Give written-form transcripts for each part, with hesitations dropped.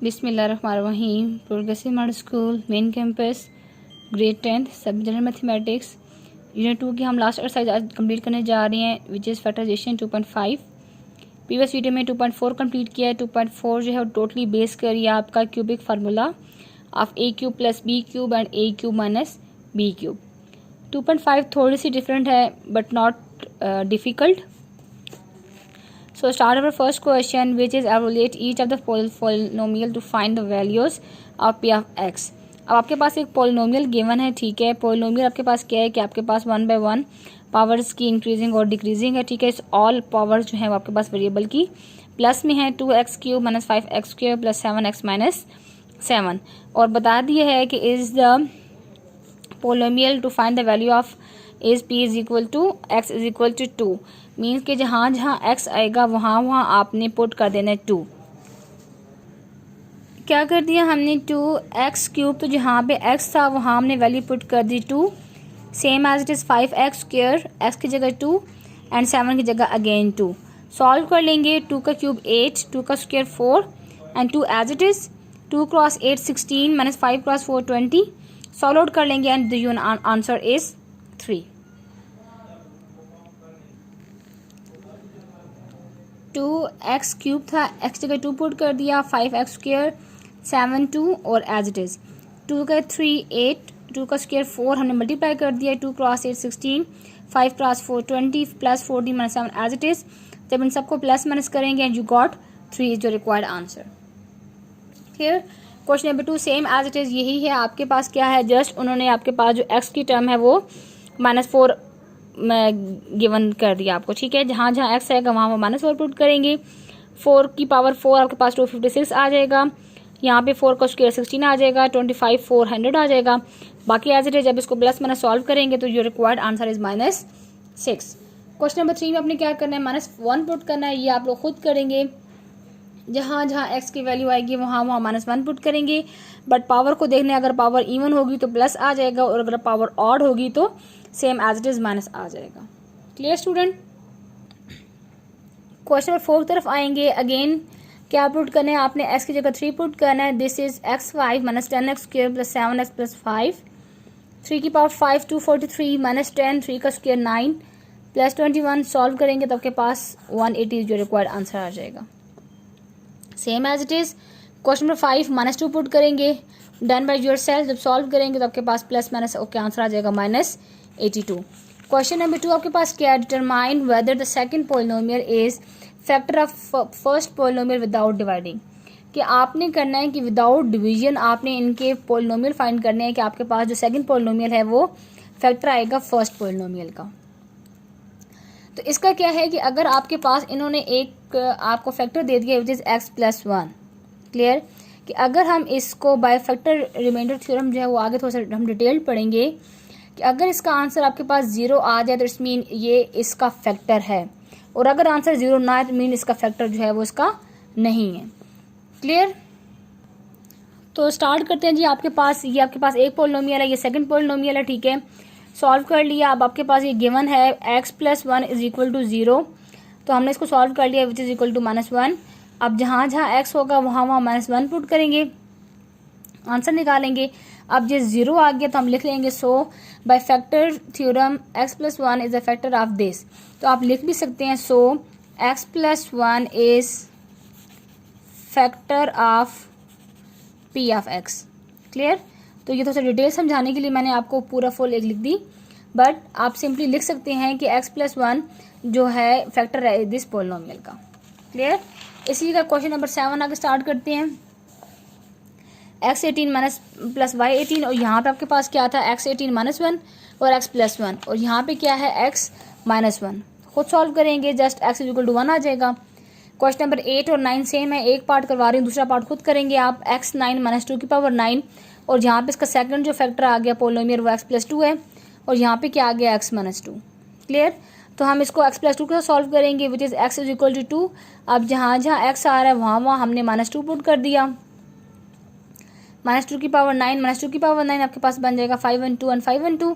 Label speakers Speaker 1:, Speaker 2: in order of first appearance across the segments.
Speaker 1: बिस्मिल्लाहिर्रहमानिर्रहीम। Progressive model school main campus grade 10 सब general mathematics unit 2 की हम लास्ट एक्सरसाइज आज कंप्लीट करने जा रहे हैं which is factorisation 2.5। Previous video में 2.4 कंप्लीट किया है। 2.4 जो है वो टोटली बेस करिए आपका cubic formula of A cube plus B cube and A cube minus B cube. 2.5 थोड़ी सी डिफरेंट है but not difficult. So start our first question, which is evaluate each of the polynomial to find the values of p of x। अब आपके पास एक polynomial given है, ठीक है। Polynomial आपके पास क्या है कि आपके पास 1 बाय 1 पावर्स की इंक्रीजिंग और डिक्रीजिंग है, ठीक है। इस ऑल पावर्स जो है वो आपके पास वेरिएबल की प्लस में है 2x³ minus 5x² plus 7x minus 7 और बता दिया है कि is the polynomial to find the value of is p is equal to x is equal to 2। Means कि जहाँ जहाँ x आएगा वहाँ वहाँ आपने पुट कर देना है 2। क्या कर दिया हमने 2x³, तो जहाँ पे x था वहाँ हमने वैल्यू पुट कर दी 2। Same as it is 5x², x की जगह 2 एंड 7 की जगह अगेन 2। सॉल्व कर लेंगे। 2 का क्यूब 8, 2 का square 4 and 2 as it is. 2 cross 8 16 minus 5 cross 4 20। Solve out कर लेंगे and the answer is 3। 2x³ था, x जगह 2 पुट कर दिया, 5x², 7 2 और एज इट इज़। 2 का 3 8, 2 का स्क्वायर 4 हमने मल्टीप्लाई कर दिया। 2 cross 8 16, 5 cross 4 20 plus 14 minus 7 as it is. जब इन सबको प्लस माइनस करेंगे and you got 3 is your required answer. Clear. Question number 2 same as it is यही है। आपके पास क्या है, जस्ट उन्होंने आपके पास जो x की टर्म है वो -4 गिवन कर दिया आपको, ठीक है। जहाँ जहाँ x आएगा वहाँ वो -4 पुट करेंगे। 4 की पावर 4 आपके पास 256 आ जाएगा। यहाँ पे 4 का स्क्वायर 16 आ जाएगा। 25 400 आ जाएगा। बाकी एज इट इज जब इसको प्लस माइनस सॉल्व करेंगे तो your required answer is -6। Question number 3 में आपने क्या करना है, -1 पुट करना है। ये आप लोग खुद करेंगे। जहाँ जहाँ x की वैल्यू आएगी वहाँ वहाँ -1 पुट करेंगे। बट पावर को देखना है, अगर पावर इवन होगी तो प्लस आ जाएगा और अगर पावर ऑड होगी तो same as it is minus आ जाएगा। Clear student. क्वेश्चन नंबर 4 की तरफ आएंगे। अगेन क्या पुट करना है, आपने x की जगह 3 पुट करना है। This is x5 minus 10x² plus 7x plus 5। 3 की पावर 5 243 माइनस 10, 3 का स्क्वायर 9 प्लस 21। सॉल्व करेंगे तो आपके पास 180 जो रिक्वायर्ड आंसर आ जाएगा। Same as it is. Question number 5 -2 put करेंगे। Done by yourself. जब सॉल्व करेंगे तो आपके पास प्लस माइनस ओके आंसर आ जाएगा -82। क्वेश्चन नंबर 2 आपके पास क्या है, determine whether the second polynomial is factor of first polynomial without dividing. कि आपने करना है कि विदाउट डिवीजन आपने इनके पोलिनोमियल फाइंड करने हैं कि आपके पास जो सेकंड पोलिनोमियल है वो फैक्टर आएगा फर्स्ट पोलिनोमियल का। तो इसका क्या है कि अगर आपके पास इन्होंने एक आपको फैक्टर दे दिया विच इज़ x+1। क्लियर। कि अगर हम इसको बाय फैक्टर रिमाइंडर थ्योरम जो है वो आगे थोड़ा सा हम डिटेल पढ़ेंगे कि अगर इसका आंसर आपके पास 0 आ जाए तो इट्स मीन ये इसका फैक्टर है, और अगर आंसर 0 ना आए तो मीन इसका फैक्टर जो है वो इसका नहीं है। क्लियर। तो स्टार्ट करते हैं जी। आपके पास एक पोलिनोमियल है, ये सेकंड पोलिनोमियल है, ठीक है। सॉल्व कर लिया। अब आपके पास ये गिवन है x+1 इज इक्वल टू 0, तो हमने इसको सॉल्व कर लिया विच इज इक्वल टू -1। अब जहाँ जहाँ x होगा वहाँ वहाँ -1 पुट करेंगे, आंसर निकालेंगे। अब ये 0 आ गया तो हम लिख लेंगे so by factor theorem x+1 is a factor of this. तो आप लिख भी सकते हैं so x+1 is factor of p of x। Clear. तो ये थोड़ा सा डिटेल समझाने के लिए मैंने आपको पूरा फुल एक लिख दी, बट आप सिंपली लिख सकते हैं कि x+1 जो है फैक्टर है दिस पोलिनोमियल का। क्लियर। इसी का क्वेश्चन नंबर 7 आगे स्टार्ट करते हैं। x18 माइनस प्लस y18 और यहाँ पे आपके पास क्या था x18 -1 और x+1 और यहाँ पे क्या है x -1। खुद सॉल्व करेंगे, just x is equal to 1 आ जाएगा। क्वेश्चन नंबर 8 और 9 सेम है, एक पार्ट करवा रही हूँ, दूसरा पार्ट खुद करेंगे आप। x9 -2 की पावर 9 और यहाँ पे इसका सेकंड जो फैक्टर आ गया पोलिनोमियल वो x+2 है और यहाँ पे क्या आ गया x -2। क्लियर। तो हम इसको x+2 के साथ सॉल्व करेंगे which is x is equal to 2। अब जहाँ जहाँ x आ रहा है वहाँ वहाँ हमने -2 पुट कर दिया। -2 की पावर 9 -2 की पावर 9 आपके पास बन जाएगा 5 and 2 and 5 and 2।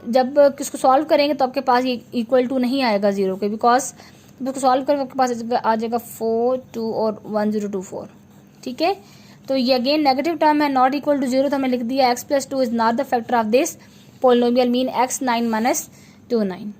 Speaker 1: जब इसको सॉल्व करेंगे तो आपके पास ये इक्वल टू नहीं आएगा 0 के, बिकॉज इसको सॉल्व करके आपके पास आ जाएगा 4 2 और 1024। ठीक है। तो ये अगेन नेगेटिव टर्म है, नॉट इक्वल टू 0, तो हमें लिख दिया x plus 2 is not the factor of this polynomial, mean x 9 minus 2 9।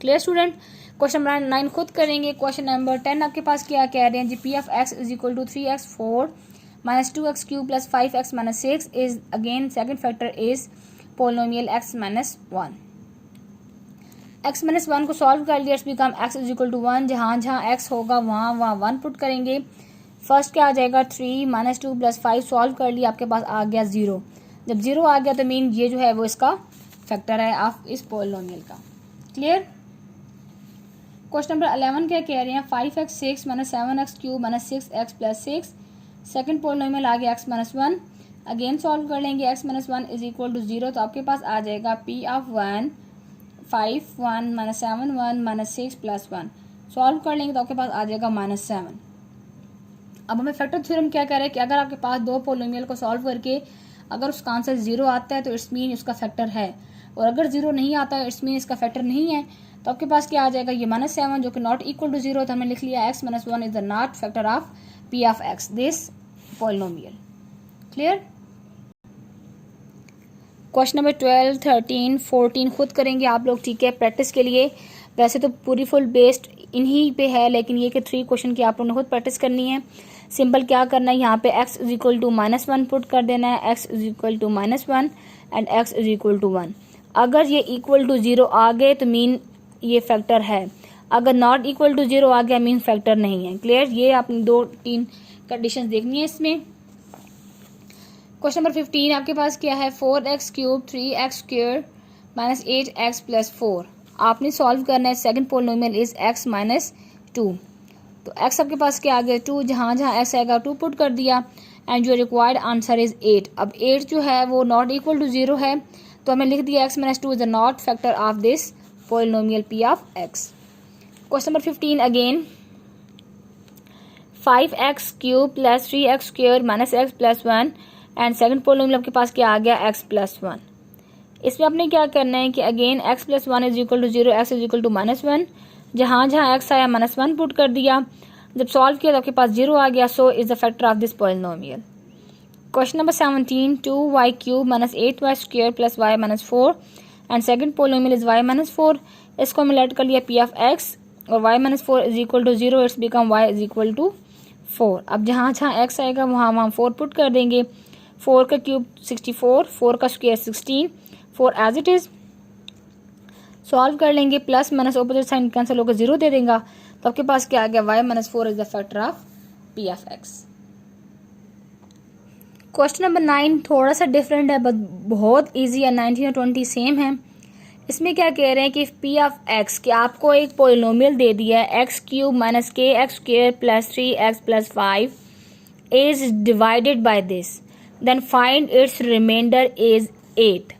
Speaker 1: Clear student? Question number 9 खुद करेंगे। क्वेश्चन नंबर 10 आपके पास क्या कह रहे हैं जी, p of x is equal to 3x4 minus 2x cube plus 5x minus 6 is again second factor is polynomial x minus 1। x minus 1 को सॉल्व कर लिया, it's become x is equal to 1। जहाँ जहाँ x होगा वहाँ 1 put करेंगे। First क्या आ जाएगा 3 माइनस 2 प्लस 5, सॉल्व कर लिया, आपके पास आ गया 0। जब 0 आ गया तो मीन ये जो है वो इसका फैक्टर है ऑफ इस पोलिनोमियल का। क्लियर? क्वेश्चन नंबर 11 क्या कह रहे हैं, 5x6 minus 7x cube minus 6x plus 6, second polynomial आ गया x माइनस 1। अगेन सॉल्व कर लेंगे, x minus 1 is equal to 0, तो आपके पास आ जाएगा p of 1 5 1 minus 7 1 minus 6 plus 1। Solve कर लेंगे तो आपके पास आ जाएगा माइनस 7। अब हमें फैक्टर थ्योरम क्या कह रहा है कि अगर आपके पास दो पोलिनोमियल को सॉल्व करके अगर उसका आंसर 0 आता है तो इट्स मीन उसका फैक्टर है, और अगर 0 नहीं आता है इट्स मीन इसका फैक्टर नहीं है। तो आपके पास क्या आ जाएगा, ये माइनस 7 जो कि नॉट इक्वल टू 0, तो हमने लिख लिया x minus 1 is the not factor of p of x this polynomial. Clear? Question number 12 13 14 खुद करेंगे आप लोग, ठीक है, प्रैक्टिस के लिए। वैसे तो पूरी फुल बेस्ड इन्हीं पे है, लेकिन ये कि 3 क्वेश्चन की आप लोगों ने खुद प्रैक्टिस करनी है। सिंपल क्या करना है, यहाँ पे x is equal to minus 1 put कर देना है, x is equal to minus 1 and x is equal to 1। अगर ये इक्वल टू 0 आ गए तो मीन ये फैक्टर है, अगर नॉट इक्वल टू 0 आ गया मीन फैक्टर नहीं है। क्लियर? ये आपने 2-3 कंडीशंस देखनी है इसमें। क्वेश्चन नंबर 15 आपके पास क्या है, 4x cube 3x square minus 8x plus 4। आपने सॉल्व करना है, second polynomial is x minus 2। तो x आपके पास क्या आ गया 2, जहाँ जहाँ x आएगा 2 पुट कर दिया and your required answer is 8। अब 8 जो है वो नॉट इक्वल टू 0 है, तो हमें लिख दिया x minus 2 is the not factor of this polynomial p of x। Question number 15 again 5x cube plus 3x square minus x plus 1 and second polynomial आपके पास क्या आ गया x प्लस 1। इसमें आपने क्या करना है कि again x plus 1 is equal to 0, x is equal to minus 1, जहाँ जहाँ x आया माइनस 1 पुट कर दिया। जब सॉल्व किया तो आपके पास 0 आ गया, so is the factor of this polynomial. Question number 17 2y cube minus 8y square plus y minus 4 and second polynomial is y minus 4। इसको हमने लेट कर लिया p ऑफ x और y minus 4 is equal to 0, it's become y is equal to 4। अब जहाँ जहाँ x आएगा वहाँ 4 पुट कर देंगे। 4 का क्यूब 64, 4 का square 16, 4 as it is. Solve कर लेंगे, plus minus opposite sign cancel होकर 0 दे देगा, तो आपके पास क्या आ गया, y minus 4 is the factor of p of x। Question number 9 थोड़ा सा डिफरेंट है बट बहुत इजी है, 19 और 20 सेम है। इसमें क्या कह रहे हैं कि p ऑफ x, कि आपको एक पोलिनोमियल दे दिया है x cube minus K X square plus 3x plus 5 is divided by this, then find its remainder is 8।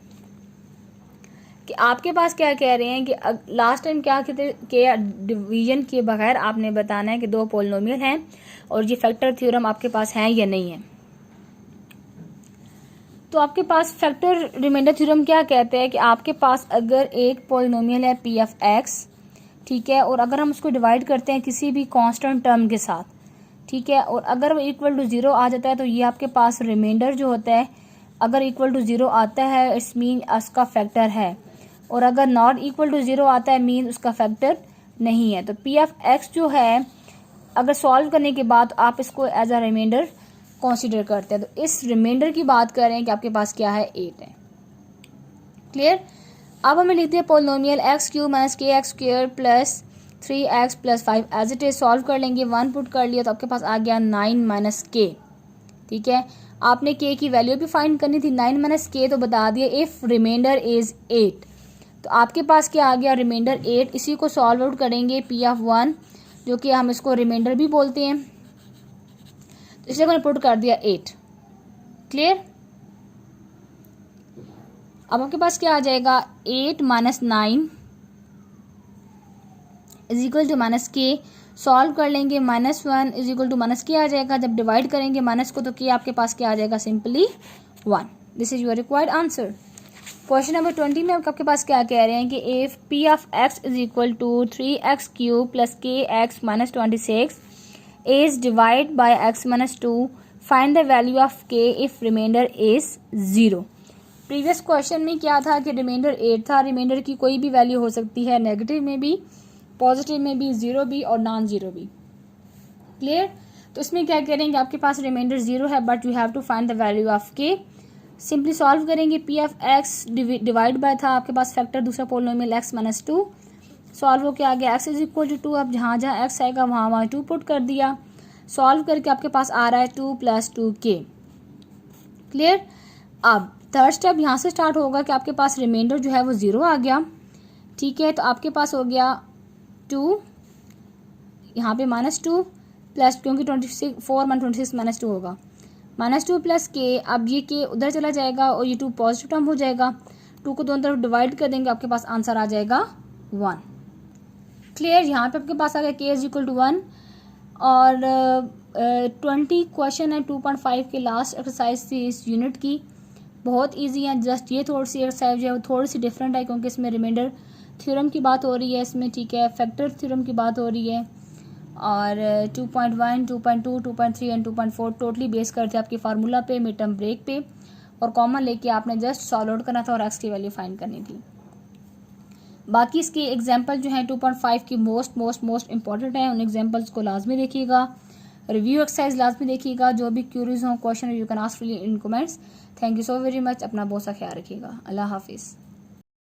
Speaker 1: कि आपके पास क्या कह रहे हैं कि लास्ट टाइम क्या कहते कि डिवीजन के बगैर आपने बताना है कि दो पोलिनोमियल हैं और ये फैक्टर थ्योरम आपके पास है या नहीं है। तो आपके पास फैक्टर रिमाइंडर थ्योरम क्या कहते हैं कि आपके पास अगर एक पोलिनोमियल है p ऑफ x, ठीक है, और अगर हम उसको डिवाइड करते हैं किसी भी कांस्टेंट टर्म के साथ, ठीक है, और अगर वो इक्वल टू 0 आ जाता है तो ये आपके पास रिमाइंडर जो होता है अगर इक्वल टू 0 आता है इट्स मीन उसका फैक्टर है, और अगर नॉट इक्वल टू 0 आता है मीन उसका फैक्टर नहीं है। तो p ऑफ x जो है अगर सॉल्व करने के बाद आप इसको एज अ रिमाइंडर कंसीडर करते हैं, तो इस रिमाइंडर की बात कर रहे हैं कि आपके पास क्या है 8 है। क्लियर? अब हमें लिखते हैं polynomial x cube minus K X square plus 3x plus 5 as it is. Solve कर लेंगे, 1 पुट कर लिया तो आपके पास आ गया 9 माइनस के। ठीक है, आपने k की वैल्यू भी फाइंड करनी थी, 9 माइनस के तो बता दिया इफ रिमाइंडर इज 8, तो आपके पास क्या आ गया रिमाइंडर 8। इसी को सॉल्व आउट करेंगे p ऑफ 1 जो कि हम इसको रिमाइंडर भी बोलते हैं, तो इसलिए मैंने पुट कर दिया 8। क्लियर? अब आपके पास क्या आ जाएगा 8 minus 9 is equal to minus K. Solve कर लेंगे, minus 1 is equal to minus K आ जाएगा। जब डिवाइड करेंगे माइनस को तो के आपके पास क्या आ जाएगा simply 1। This is your required answer. Question number 20 में आपके पास क्या कह रहे हैं कि if p of x is equal to 3x cube plus k x minus 26 is divided by x minus 2, find the value of k if remainder is 0। Previous question में क्या था कि रिमाइंडर 8 था, रिमाइंडर की कोई भी वैल्यू हो सकती है, नेगेटिव में भी, पॉजिटिव में भी, 0 भी और नॉन 0 भी। क्लियर? तो इसमें क्या करेंगे, आपके पास रिमाइंडर 0 है but you have to find the value of K. Simply solve करेंगे, P of X divide by था आपके पास फैक्टर दूसरा पोलिनोमियल एक्स माइनस 2, सॉल्व होकर आ गया एक्स इज इक्वल टू 2। अब जहाँ जहाँ एक्स आएगा वहाँ वहाँ 2 पुट कर दिया, सॉल्व करके आपके पास आ रहा है 2 + 2k। क्लियर? अब थर्ड स्टेप यहाँ से स्टार्ट होगा कि आपके पास रिमाइंडर जो है वो 0 आ गया। ठीक है, तो आपके पास हो गया 2, यहाँ पे -2 प्लस, क्योंकि 26 4 - 26 -2 होगा, -2 + k। अब ये k उधर चला जाएगा और ये 2 पॉजिटिव टर्म हो जाएगा, 2 को दोनों तरफ डिवाइड कर देंगे, आपके पास आंसर आ जाएगा 1। क्लियर? यहाँ पे आपके पास आ गया k = 1। और 20 क्वेश्चन है 2.5 के लास्ट एक्सरसाइज थी इस यूनिट की, बहुत इजी है। जस्ट ये थोड़ी सी एक्सरसाइज जो है वो थोड़ी सी डिफरेंट है क्योंकि इसमें रिमाइंडर थ्योरम की बात हो रही है इसमें, ठीक है, फैक्टर थ्योरम की बात हो रही है। और 2.1, 2.2, 2.3 एंड 2.4 टोटली बेस करते आपकी फार्मूला पे, मिड टर्म ब्रेक पे, और कॉमन लेके आपने जस्ट सॉल्व आउट करना था और एक्स की वैल्यू फाइंड करनी थी। बाकी इसकी एग्जाम्पल जो है 2.5 की मोस्ट इंपॉर्टेंट है, उन एग्जाम्पल्स को लाजमी देखिएगा, रिव्यू एक्सरसाइज लाजमी देखिएगा। जो भी क्यूरीज हो question you can ask in comments. Thank you so very much. अपना बहुत सा ख्याल रखिएगा। अल्लाह हाफिज़।